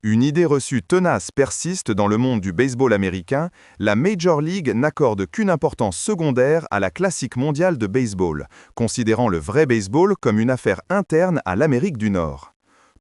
Une idée reçue tenace persiste dans le monde du baseball américain, la Major League n'accorde qu'une importance secondaire à la classique mondiale de baseball, considérant le vrai baseball comme une affaire interne à l'Amérique du Nord.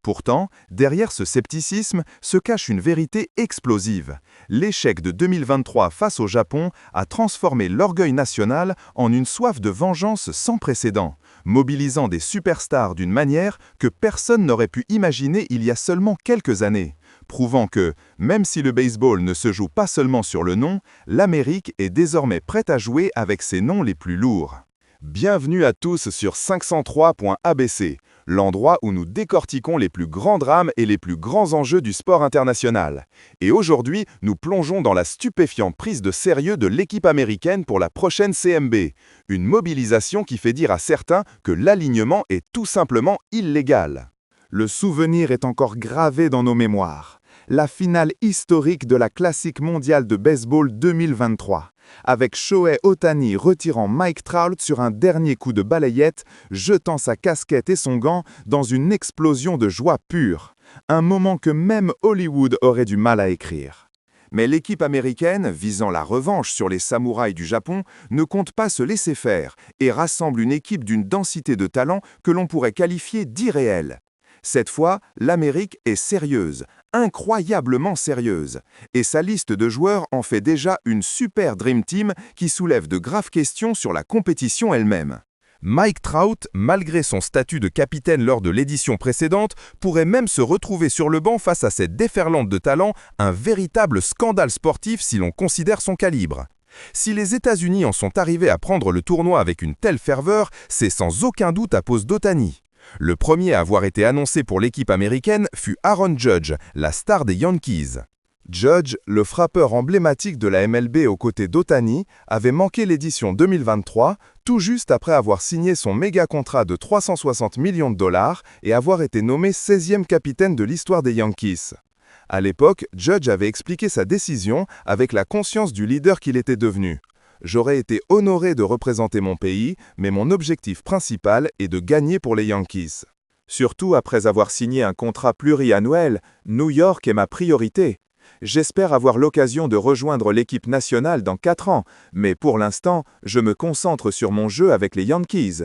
Pourtant, derrière ce scepticisme se cache une vérité explosive. L'échec de 2023 face au Japon a transformé l'orgueil national en une soif de vengeance sans précédent, mobilisant des superstars d'une manière que personne n'aurait pu imaginer il y a seulement quelques années, prouvant que, même si le baseball ne se joue pas seulement sur le nom, l'Amérique est désormais prête à jouer avec ses noms les plus lourds. Bienvenue à tous sur 503.abc, l'endroit où nous décortiquons les plus grands drames et les plus grands enjeux du sport international. Et aujourd'hui, nous plongeons dans la stupéfiante prise de sérieux de l'équipe américaine pour la prochaine CMB. Une mobilisation qui fait dire à certains que l'alignement est tout simplement illégal. Le souvenir est encore gravé dans nos mémoires. La finale historique de la Classique mondiale de baseball 2023, avec Shohei Ohtani retirant Mike Trout sur un dernier coup de balayette, jetant sa casquette et son gant dans une explosion de joie pure. Un moment que même Hollywood aurait du mal à écrire. Mais l'équipe américaine, visant la revanche sur les samouraïs du Japon, ne compte pas se laisser faire et rassemble une équipe d'une densité de talent que l'on pourrait qualifier d'irréelle. Cette fois, l'Amérique est sérieuse, incroyablement sérieuse, et sa liste de joueurs en fait déjà une super Dream Team qui soulève de graves questions sur la compétition elle-même. Mike Trout, malgré son statut de capitaine lors de l'édition précédente, pourrait même se retrouver sur le banc face à cette déferlante de talent, un véritable scandale sportif si l'on considère son calibre. Si les États-Unis en sont arrivés à prendre le tournoi avec une telle ferveur, c'est sans aucun doute à cause d'Ohtani. Le premier à avoir été annoncé pour l'équipe américaine fut Aaron Judge, la star des Yankees. Judge, le frappeur emblématique de la MLB aux côtés d'Ohtani, avait manqué l'édition 2023, tout juste après avoir signé son méga contrat de 360 millions de dollars et avoir été nommé 16e capitaine de l'histoire des Yankees. À l'époque, Judge avait expliqué sa décision avec la conscience du leader qu'il était devenu. J'aurais été honoré de représenter mon pays, mais mon objectif principal est de gagner pour les Yankees. Surtout après avoir signé un contrat pluriannuel, New York est ma priorité. J'espère avoir l'occasion de rejoindre l'équipe nationale dans 4 ans, mais pour l'instant, je me concentre sur mon jeu avec les Yankees.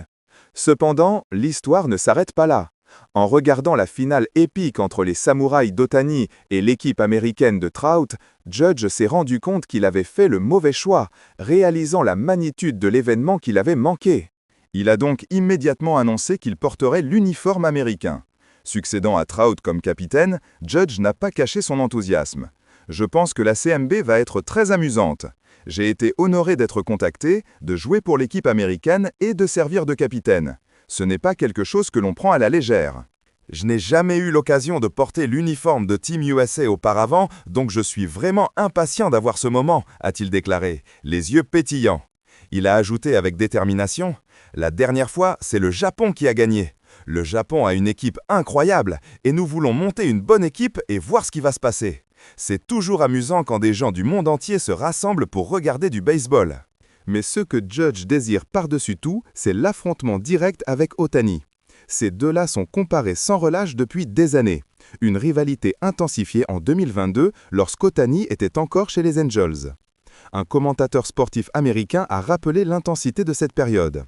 Cependant, l'histoire ne s'arrête pas là. En regardant la finale épique entre les samouraïs d'Ohtani et l'équipe américaine de Trout, Judge s'est rendu compte qu'il avait fait le mauvais choix, réalisant la magnitude de l'événement qu'il avait manqué. Il a donc immédiatement annoncé qu'il porterait l'uniforme américain. Succédant à Trout comme capitaine, Judge n'a pas caché son enthousiasme. Je pense que la CMB va être très amusante. J'ai été honoré d'être contacté, de jouer pour l'équipe américaine et de servir de capitaine. Ce n'est pas quelque chose que l'on prend à la légère. Je n'ai jamais eu l'occasion de porter l'uniforme de Team USA auparavant, donc je suis vraiment impatient d'avoir ce moment, a-t-il déclaré, les yeux pétillants. Il a ajouté avec détermination, « La dernière fois, c'est le Japon qui a gagné. Le Japon a une équipe incroyable et nous voulons monter une bonne équipe et voir ce qui va se passer. C'est toujours amusant quand des gens du monde entier se rassemblent pour regarder du baseball. » Mais ce que Judge désire par-dessus tout, c'est l'affrontement direct avec Ohtani. Ces deux-là sont comparés sans relâche depuis des années. Une rivalité intensifiée en 2022 lorsqu'Ohtani était encore chez les Angels. Un commentateur sportif américain a rappelé l'intensité de cette période.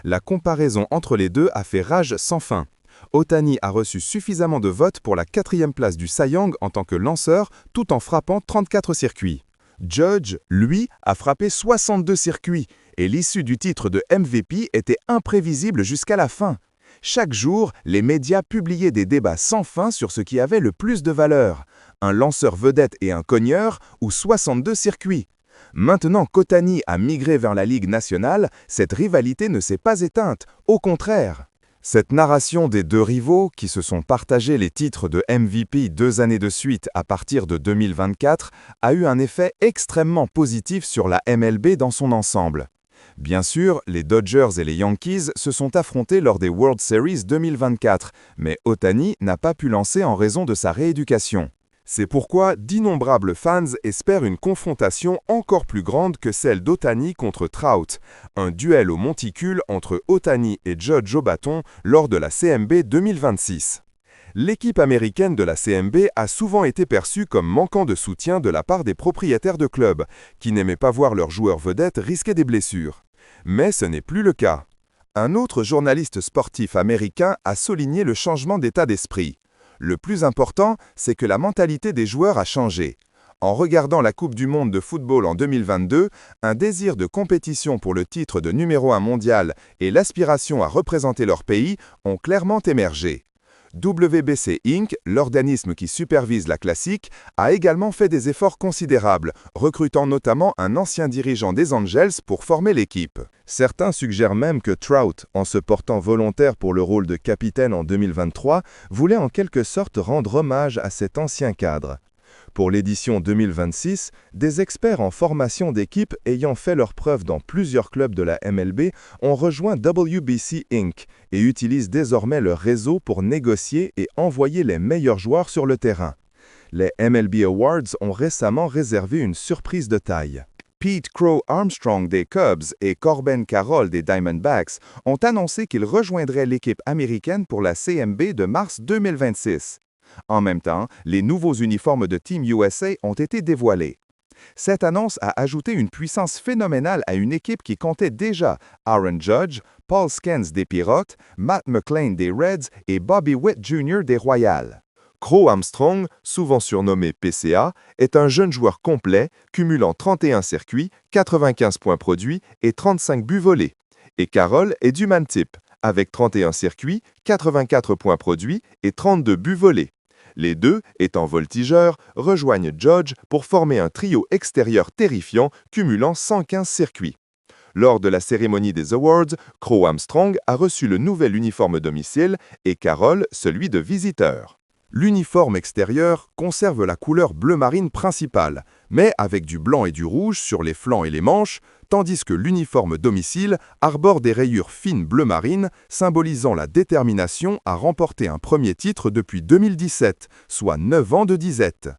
La comparaison entre les deux a fait rage sans fin. Ohtani a reçu suffisamment de votes pour la 4e place du Cy Young en tant que lanceur, tout en frappant 34 circuits. Judge, lui, a frappé 62 circuits et l'issue du titre de MVP était imprévisible jusqu'à la fin. Chaque jour, les médias publiaient des débats sans fin sur ce qui avait le plus de valeur, un lanceur vedette et un cogneur ou 62 circuits. Maintenant qu'Ohtani a migré vers la Ligue nationale, cette rivalité ne s'est pas éteinte, au contraire. Cette narration des deux rivaux, qui se sont partagés les titres de MVP 2 années de suite à partir de 2024, a eu un effet extrêmement positif sur la MLB dans son ensemble. Bien sûr, les Dodgers et les Yankees se sont affrontés lors des World Series 2024, mais Ohtani n'a pas pu lancer en raison de sa rééducation. C'est pourquoi d'innombrables fans espèrent une confrontation encore plus grande que celle d'Ohtani contre Trout, un duel au monticule entre Ohtani et Judge au bâton lors de la CMB 2026. L'équipe américaine de la CMB a souvent été perçue comme manquant de soutien de la part des propriétaires de clubs, qui n'aimaient pas voir leurs joueurs vedettes risquer des blessures. Mais ce n'est plus le cas. Un autre journaliste sportif américain a souligné le changement d'état d'esprit. Le plus important, c'est que la mentalité des joueurs a changé. En regardant la Coupe du monde de football en 2022, un désir de compétition pour le titre de numéro 1 mondial et l'aspiration à représenter leur pays ont clairement émergé. WBC Inc., l'organisme qui supervise la classique, a également fait des efforts considérables, recrutant notamment un ancien dirigeant des Angels pour former l'équipe. Certains suggèrent même que Trout, en se portant volontaire pour le rôle de capitaine en 2023, voulait en quelque sorte rendre hommage à cet ancien cadre. Pour l'édition 2026, des experts en formation d'équipe ayant fait leurs preuves dans plusieurs clubs de la MLB ont rejoint WBC Inc. et utilisent désormais leur réseau pour négocier et envoyer les meilleurs joueurs sur le terrain. Les MLB Awards ont récemment réservé une surprise de taille. Pete Crow Armstrong des Cubs et Corbin Carroll des Diamondbacks ont annoncé qu'ils rejoindraient l'équipe américaine pour la CMB de mars 2026. En même temps, les nouveaux uniformes de Team USA ont été dévoilés. Cette annonce a ajouté une puissance phénoménale à une équipe qui comptait déjà Aaron Judge, Paul Skeens des Pirates, Matt McLain des Reds et Bobby Witt Jr. des Royals. Crow Armstrong, souvent surnommé PCA, est un jeune joueur complet, cumulant 31 circuits, 95 points produits et 35 buts volés. Et Carroll est du même type, avec 31 circuits, 84 points produits et 32 buts volés. Les deux, étant voltigeurs, rejoignent Judge pour former un trio extérieur terrifiant cumulant 115 circuits. Lors de la cérémonie des Awards, Crow Armstrong a reçu le nouvel uniforme domicile et Carroll celui de visiteur. L'uniforme extérieur conserve la couleur bleu marine principale, mais avec du blanc et du rouge sur les flancs et les manches, tandis que l'uniforme domicile arbore des rayures fines bleu marine, symbolisant la détermination à remporter un premier titre depuis 2017, soit 9 ans de disette.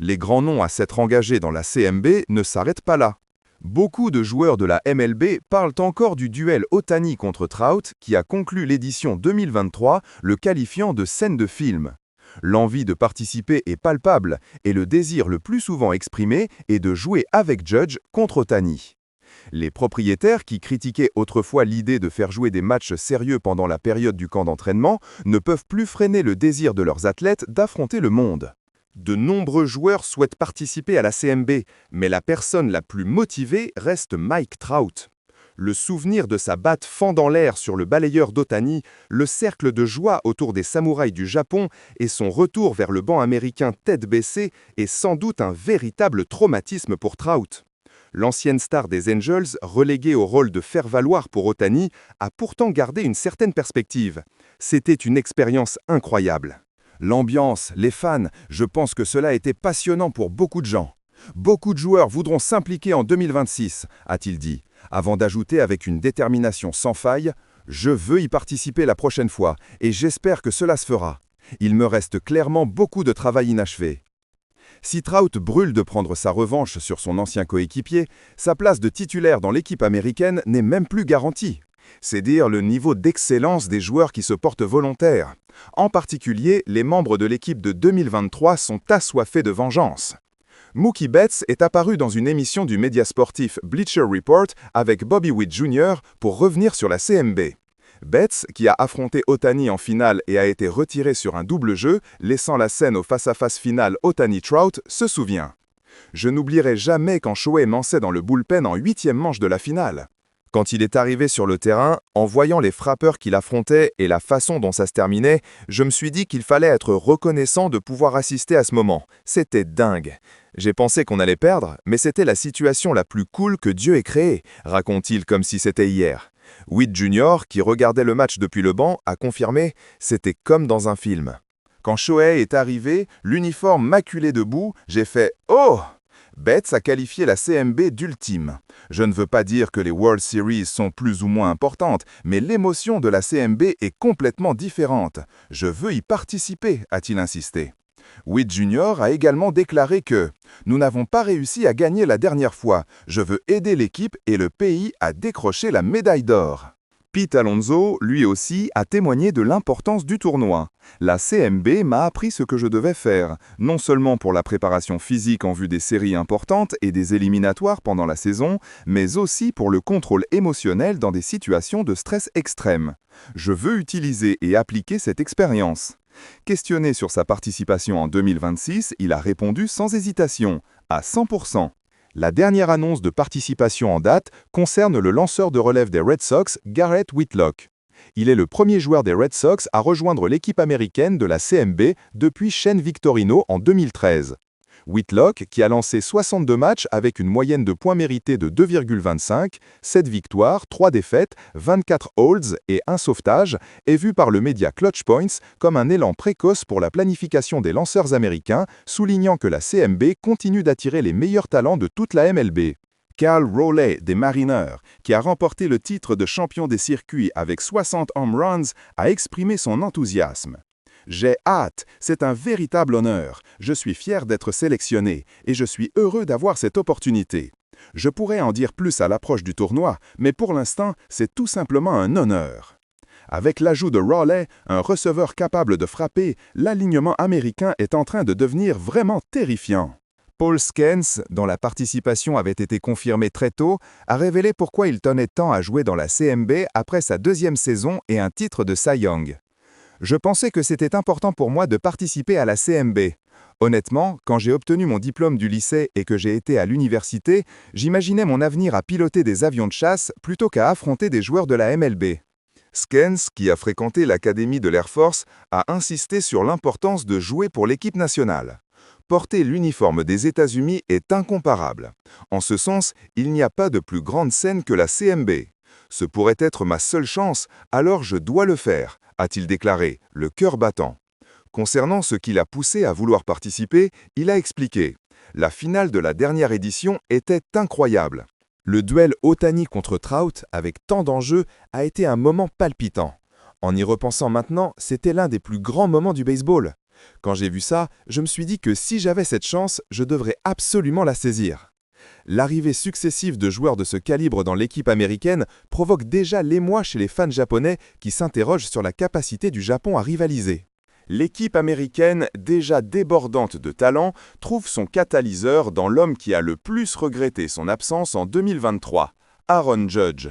Les grands noms à s'être engagés dans la CMB ne s'arrêtent pas là. Beaucoup de joueurs de la MLB parlent encore du duel Ohtani contre Trout qui a conclu l'édition 2023, le qualifiant de scène de film. L'envie de participer est palpable et le désir le plus souvent exprimé est de jouer avec Judge contre Ohtani. Les propriétaires qui critiquaient autrefois l'idée de faire jouer des matchs sérieux pendant la période du camp d'entraînement ne peuvent plus freiner le désir de leurs athlètes d'affronter le monde. De nombreux joueurs souhaitent participer à la CMB, mais la personne la plus motivée reste Mike Trout. Le souvenir de sa batte fendant l'air sur le balayeur d'Ohtani, le cercle de joie autour des samouraïs du Japon et son retour vers le banc américain tête baissée est sans doute un véritable traumatisme pour Trout. L'ancienne star des Angels, reléguée au rôle de faire-valoir pour Ohtani, a pourtant gardé une certaine perspective. C'était une expérience incroyable. L'ambiance, les fans, je pense que cela a été passionnant pour beaucoup de gens. Beaucoup de joueurs voudront s'impliquer en 2026, a-t-il dit, avant d'ajouter avec une détermination sans faille « Je veux y participer la prochaine fois et j'espère que cela se fera. Il me reste clairement beaucoup de travail inachevé. » Si Trout brûle de prendre sa revanche sur son ancien coéquipier, sa place de titulaire dans l'équipe américaine n'est même plus garantie. C'est dire le niveau d'excellence des joueurs qui se portent volontaires. En particulier, les membres de l'équipe de 2023 sont assoiffés de vengeance. Mookie Betts est apparu dans une émission du média sportif Bleacher Report avec Bobby Witt Jr. pour revenir sur la CMB. Betts, qui a affronté Ohtani en finale et a été retiré sur un double jeu, laissant la scène au face-à-face final Ohtani-Trout, se souvient. « Je n'oublierai jamais quand Shohei m'ençait dans le bullpen en 8e manche de la finale. Quand il est arrivé sur le terrain, en voyant les frappeurs qu'il affrontait et la façon dont ça se terminait, je me suis dit qu'il fallait être reconnaissant de pouvoir assister à ce moment. C'était dingue. J'ai pensé qu'on allait perdre, mais c'était la situation la plus cool que Dieu ait créée, raconte-t-il comme si c'était hier. Witt Jr., qui regardait le match depuis le banc, a confirmé « C'était comme dans un film. Quand Shohei est arrivé, l'uniforme maculé de boue, j'ai fait « Oh !» Betts a qualifié la CMB d'ultime. Je ne veux pas dire que les World Series sont plus ou moins importantes, mais l'émotion de la CMB est complètement différente. Je veux y participer, a-t-il insisté. Witt Jr. a également déclaré que « Nous n'avons pas réussi à gagner la dernière fois. Je veux aider l'équipe et le pays à décrocher la médaille d'or. » Pete Alonso, lui aussi, a témoigné de l'importance du tournoi. La CMB m'a appris ce que je devais faire, non seulement pour la préparation physique en vue des séries importantes et des éliminatoires pendant la saison, mais aussi pour le contrôle émotionnel dans des situations de stress extrême. Je veux utiliser et appliquer cette expérience. Questionné sur sa participation en 2026, il a répondu sans hésitation, à 100%. La dernière annonce de participation en date concerne le lanceur de relève des Red Sox, Garrett Whitlock. Il est le premier joueur des Red Sox à rejoindre l'équipe américaine de la CMB depuis Shane Victorino en 2013. Whitlock, qui a lancé 62 matchs avec une moyenne de points mérités de 2,25, 7 victoires, 3 défaites, 24 holds et 1 sauvetage, est vu par le média Clutch Points comme un élan précoce pour la planification des lanceurs américains, soulignant que la CMB continue d'attirer les meilleurs talents de toute la MLB. Cal Raleigh des Mariners, qui a remporté le titre de champion des circuits avec 60 home runs, a exprimé son enthousiasme. J'ai hâte, c'est un véritable honneur. Je suis fier d'être sélectionné et je suis heureux d'avoir cette opportunité. Je pourrais en dire plus à l'approche du tournoi, mais pour l'instant, c'est tout simplement un honneur. Avec l'ajout de Raleigh, un receveur capable de frapper, l'alignement américain est en train de devenir vraiment terrifiant. Paul Skenes, dont la participation avait été confirmée très tôt, a révélé pourquoi il tenait tant à jouer dans la CMB après sa deuxième saison et un titre de Cy Young. Je pensais que c'était important pour moi de participer à la CMB. Honnêtement, quand j'ai obtenu mon diplôme du lycée et que j'ai été à l'université, j'imaginais mon avenir à piloter des avions de chasse plutôt qu'à affronter des joueurs de la MLB. Skenes, qui a fréquenté l'Académie de l'Air Force, a insisté sur l'importance de jouer pour l'équipe nationale. Porter l'uniforme des États-Unis est incomparable. En ce sens, il n'y a pas de plus grande scène que la CMB. Ce pourrait être ma seule chance, alors je dois le faire, a-t-il déclaré, le cœur battant. Concernant ce qui l'a poussé à vouloir participer, il a expliqué « La finale de la dernière édition était incroyable. Le duel Ohtani contre Trout, avec tant d'enjeux, a été un moment palpitant. En y repensant maintenant, c'était l'un des plus grands moments du baseball. Quand j'ai vu ça, je me suis dit que si j'avais cette chance, je devrais absolument la saisir. » L'arrivée successive de joueurs de ce calibre dans l'équipe américaine provoque déjà l'émoi chez les fans japonais qui s'interrogent sur la capacité du Japon à rivaliser. L'équipe américaine, déjà débordante de talent, trouve son catalyseur dans l'homme qui a le plus regretté son absence en 2023, Aaron Judge.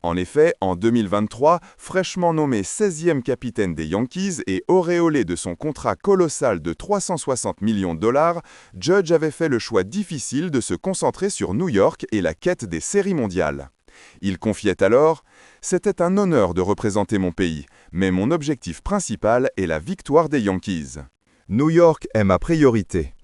En effet, en 2023, fraîchement nommé 16e capitaine des Yankees et auréolé de son contrat colossal de 360 millions de dollars, Judge avait fait le choix difficile de se concentrer sur New York et la quête des séries mondiales. Il confiait alors « C'était un honneur de représenter mon pays, mais mon objectif principal est la victoire des Yankees. New York est ma priorité. »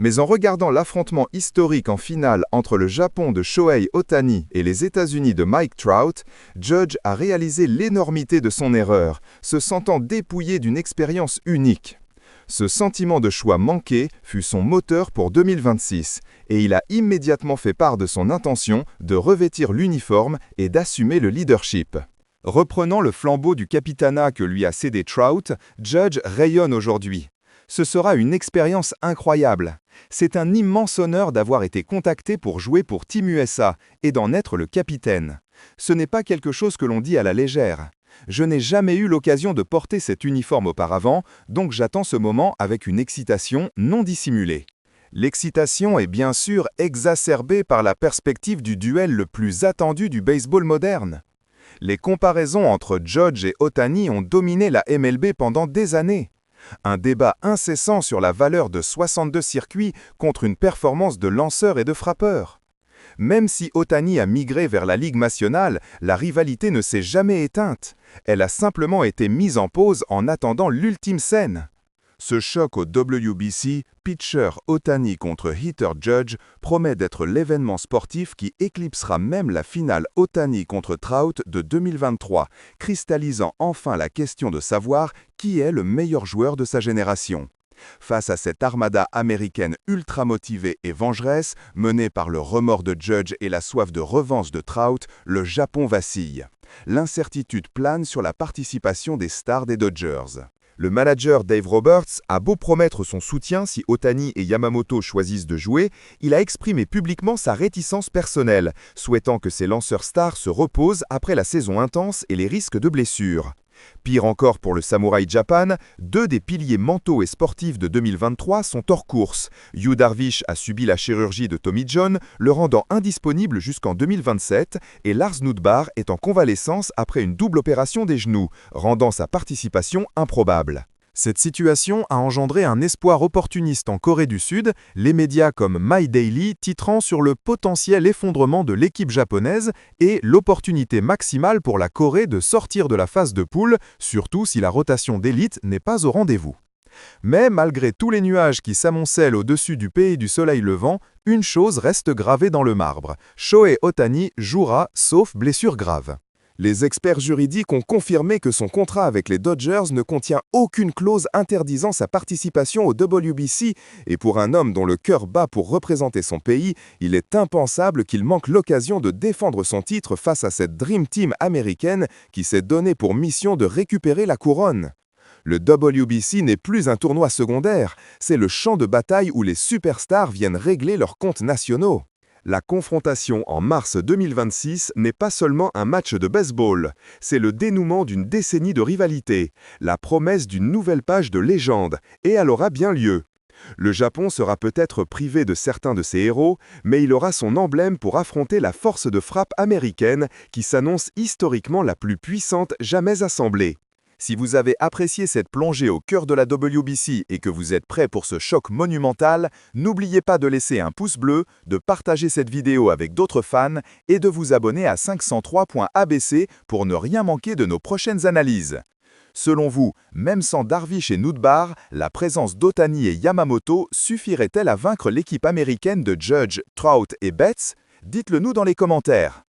Mais en regardant l'affrontement historique en finale entre le Japon de Shohei Ohtani et les États-Unis de Mike Trout, Judge a réalisé l'énormité de son erreur, se sentant dépouillé d'une expérience unique. Ce sentiment de choix manqué fut son moteur pour 2026, et il a immédiatement fait part de son intention de revêtir l'uniforme et d'assumer le leadership. Reprenant le flambeau du capitanat que lui a cédé Trout, Judge rayonne aujourd'hui. Ce sera une expérience incroyable. C'est un immense honneur d'avoir été contacté pour jouer pour Team USA et d'en être le capitaine. Ce n'est pas quelque chose que l'on dit à la légère. Je n'ai jamais eu l'occasion de porter cet uniforme auparavant, donc j'attends ce moment avec une excitation non dissimulée. L'excitation est bien sûr exacerbée par la perspective du duel le plus attendu du baseball moderne. Les comparaisons entre Judge et Ohtani ont dominé la MLB pendant des années. Un débat incessant sur la valeur de 62 circuits contre une performance de lanceur et de frappeur. Même si Ohtani a migré vers la Ligue nationale, la rivalité ne s'est jamais éteinte. Elle a simplement été mise en pause en attendant l'ultime scène. Ce choc au WBC, pitcher Ohtani contre hitter Judge, promet d'être l'événement sportif qui éclipsera même la finale Ohtani contre Trout de 2023, cristallisant enfin la question de savoir qui est le meilleur joueur de sa génération. Face à cette armada américaine ultra motivée et vengeresse, menée par le remords de Judge et la soif de revanche de Trout, le Japon vacille. L'incertitude plane sur la participation des stars des Dodgers. Le manager Dave Roberts a beau promettre son soutien si Ohtani et Yamamoto choisissent de jouer, il a exprimé publiquement sa réticence personnelle, souhaitant que ses lanceurs stars se reposent après la saison intense et les risques de blessures. Pire encore pour le Samurai Japan, deux des piliers mentaux et sportifs de 2023 sont hors course. Yu Darvish a subi la chirurgie de Tommy John, le rendant indisponible jusqu'en 2027, et Lars Nootbaar est en convalescence après une double opération des genoux, rendant sa participation improbable. Cette situation a engendré un espoir opportuniste en Corée du Sud, les médias comme My Daily titrant sur le potentiel effondrement de l'équipe japonaise et l'opportunité maximale pour la Corée de sortir de la phase de poule, surtout si la rotation d'élite n'est pas au rendez-vous. Mais malgré tous les nuages qui s'amoncellent au-dessus du pays du soleil levant, une chose reste gravée dans le marbre. Shohei Ohtani jouera sauf blessure grave. Les experts juridiques ont confirmé que son contrat avec les Dodgers ne contient aucune clause interdisant sa participation au WBC, et pour un homme dont le cœur bat pour représenter son pays, il est impensable qu'il manque l'occasion de défendre son titre face à cette Dream Team américaine qui s'est donné pour mission de récupérer la couronne. Le WBC n'est plus un tournoi secondaire, c'est le champ de bataille où les superstars viennent régler leurs comptes nationaux. La confrontation en mars 2026 n'est pas seulement un match de baseball, c'est le dénouement d'une décennie de rivalité, la promesse d'une nouvelle page de légende, et elle aura bien lieu. Le Japon sera peut-être privé de certains de ses héros, mais il aura son emblème pour affronter la force de frappe américaine qui s'annonce historiquement la plus puissante jamais assemblée. Si vous avez apprécié cette plongée au cœur de la WBC et que vous êtes prêt pour ce choc monumental, n'oubliez pas de laisser un pouce bleu, de partager cette vidéo avec d'autres fans et de vous abonner à 503.abc pour ne rien manquer de nos prochaines analyses. Selon vous, même sans Darvish et Nootbaar, la présence d'Ohtani et Yamamoto suffirait-elle à vaincre l'équipe américaine de Judge, Trout et Betts? Dites-le nous dans les commentaires.